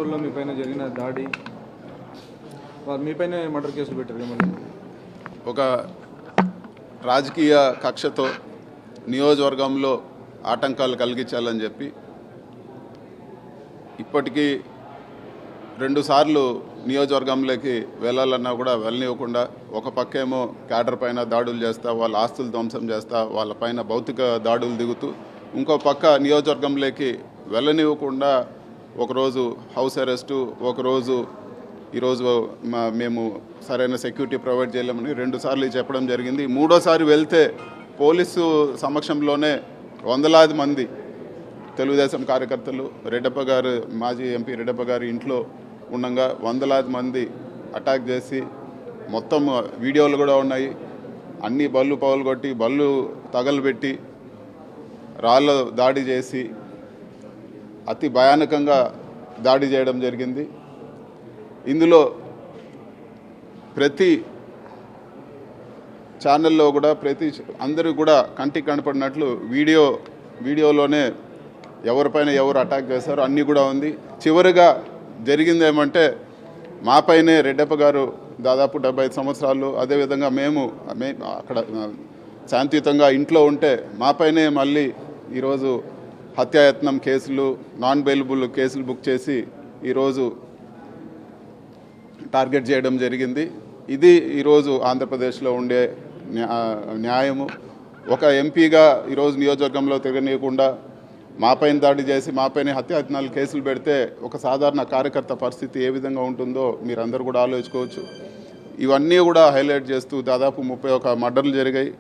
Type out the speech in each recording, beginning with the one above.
రోడ్లో మీ పైన జరిగిన దాడి, మీపైనే మర్డర్ కేసులు పెట్టారు మళ్ళీ. ఒక రాజకీయ కక్షతో నియోజకవర్గంలో ఆటంకాలు కలిగించాలని చెప్పి ఇప్పటికీ 2 సార్లు నియోజకవర్గంలోకి వెళ్ళాలన్నా కూడా వెళ్ళనివ్వకుండా, ఒక పక్కేమో క్యాడర్ పైన దాడులు చేస్తా, వాళ్ళ ఆస్తులు ధ్వంసం చేస్తా, వాళ్ళ పైన భౌతిక దాడులు దిగుతూ, ఇంకో పక్క నియోజకవర్గంలోకి వెళ్ళనివ్వకుండా ఒకరోజు హౌస్ అరెస్టు, ఒకరోజు ఈరోజు మేము సరైన సెక్యూరిటీ ప్రొవైడ్ చేయలేమని 2 సార్లు చెప్పడం జరిగింది. 3వసారి వెళ్తే పోలీసు సమక్షంలోనే వందలాది మంది తెలుగుదేశం కార్యకర్తలు రెడ్డప్ప గారు, మాజీ ఎంపీ రెడ్డప్ప గారి ఇంట్లో ఉండగా వందలాది మంది అటాక్ చేసి, మొత్తం వీడియోలు కూడా ఉన్నాయి, అన్ని బళ్ళు పగలగొట్టి, బళ్ళు తగలబెట్టి, రాళ్ళ దాడి చేసి అతి భయానకంగా దాడి చేయడం జరిగింది. ఇందులో ప్రతి ఛానల్లో కూడా అందరూ కూడా కంటికి కనపడినట్లు వీడియోలోనే ఎవరిపైన ఎవరు అటాక్ చేశారో అన్నీ కూడా ఉంది. చివరిగా జరిగింది ఏమంటే, మాపైనే రెడ్డప్ప గారు దాదాపు 75 సంవత్సరాలు, అదేవిధంగా మేము అక్కడ శాంతియుతంగా ఇంట్లో ఉంటే మాపైనే మళ్ళీ ఈరోజు హత్యాయత్నం కేసులు, నాన్ బెయిలబుల్ కేసులు బుక్ చేసి ఈరోజు టార్గెట్ చేయడం జరిగింది. ఇది ఈరోజు ఆంధ్రప్రదేశ్లో ఉండే న్యాయము. ఒక ఎంపీగా ఈరోజు నియోజకవర్గంలో తిరగనీయకుండా మాపైన దాడి చేసి మాపైన హత్యాయత్నాలు కేసులు పెడితే ఒక సాధారణ కార్యకర్త పరిస్థితి ఏ విధంగా ఉంటుందో మీరందరూ కూడా ఆలోచించుకోవచ్చు. ఇవన్నీ కూడా హైలైట్ చేస్తూ దాదాపు 31 మర్డర్లు జరిగాయి.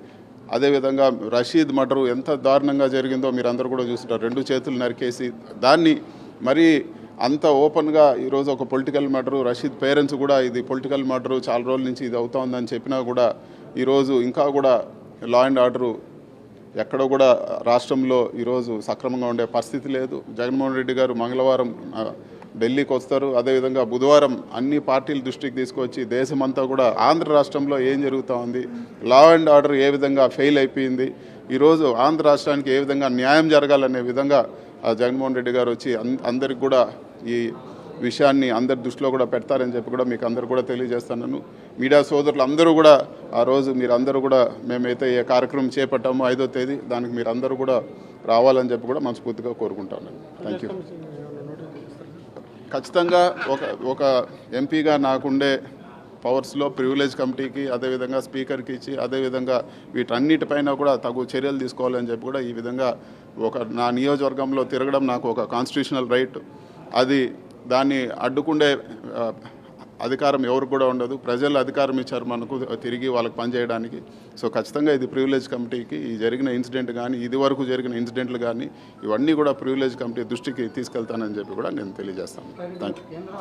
అదేవిధంగా రషీద్ మర్డరు ఎంత దారుణంగా జరిగిందో మీరందరూ కూడా చూస్తుంటారు. 2 చేతులు నరికేసి దాన్ని మరీ అంత ఓపెన్గా ఈరోజు ఒక పొలిటికల్ మర్డరు. రషీద్ పేరెంట్స్ కూడా ఇది పొలిటికల్ మర్డరు, చాలా రోజుల నుంచి ఇది అవుతోందని చెప్పినా కూడా ఈరోజు ఇంకా కూడా లా అండ్ ఆర్డరు ఎక్కడ కూడా రాష్ట్రంలో ఈరోజు సక్రమంగా ఉండే పరిస్థితి లేదు. జగన్మోహన్ రెడ్డి గారు మంగళవారం ఢిల్లీకి వస్తారు. అదేవిధంగా బుధవారం అన్ని పార్టీల దృష్టికి తీసుకొచ్చి దేశమంతా కూడా ఆంధ్ర రాష్ట్రంలో ఏం జరుగుతూ ఉంది, లా అండ్ ఆర్డర్ ఏ విధంగా ఫెయిల్ అయిపోయింది, ఈరోజు ఆంధ్ర రాష్ట్రానికి ఏ విధంగా న్యాయం జరగాలనే విధంగా జగన్మోహన్ రెడ్డి గారు వచ్చి అందరికి కూడా ఈ విషయాన్ని అందరి దృష్టిలో కూడా పెడతారని చెప్పి కూడా మీకు అందరు కూడా తెలియజేస్తున్నాను. మీడియా సోదరులు అందరూ కూడా ఆ రోజు మీరందరూ కూడా మేమైతే ఏ కార్యక్రమం చేపట్టామో 5వ తేదీ దానికి మీరు అందరూ కూడా రావాలని చెప్పి కూడా మనస్ఫూర్తిగా కోరుకుంటాను. Thank you. ఖచ్చితంగా ఒక ఎంపీగా నాకుండే పవర్స్లో ప్రివిలేజ్ కమిటీకి, అదేవిధంగా స్పీకర్కి ఇచ్చి, అదేవిధంగా వీటన్నిటిపైన కూడా తగు చర్యలు తీసుకోవాలని చెప్పి కూడా ఈ విధంగా నా నియోజకవర్గంలో తిరగడం నాకు ఒక కాన్స్టిట్యూషనల్ రైట్. దాన్ని అడ్డుకుండే అధికారం ఎవరికి కూడా ఉండదు. ప్రజలు అధికారం ఇచ్చారు మనకు తిరిగి వాళ్ళకి పనిచేయడానికి. సో ఖచ్చితంగా ఇది ప్రివిలేజ్ కమిటీకి ఈ జరిగిన ఇన్సిడెంట్ కానీ, ఇది వరకు జరిగిన ఇన్సిడెంట్లు కానీ ఇవన్నీ కూడా ప్రివిలేజ్ కమిటీ దృష్టికి తీసుకెళ్తానని చెప్పి కూడా నేను తెలియజేస్తాను. Thank you.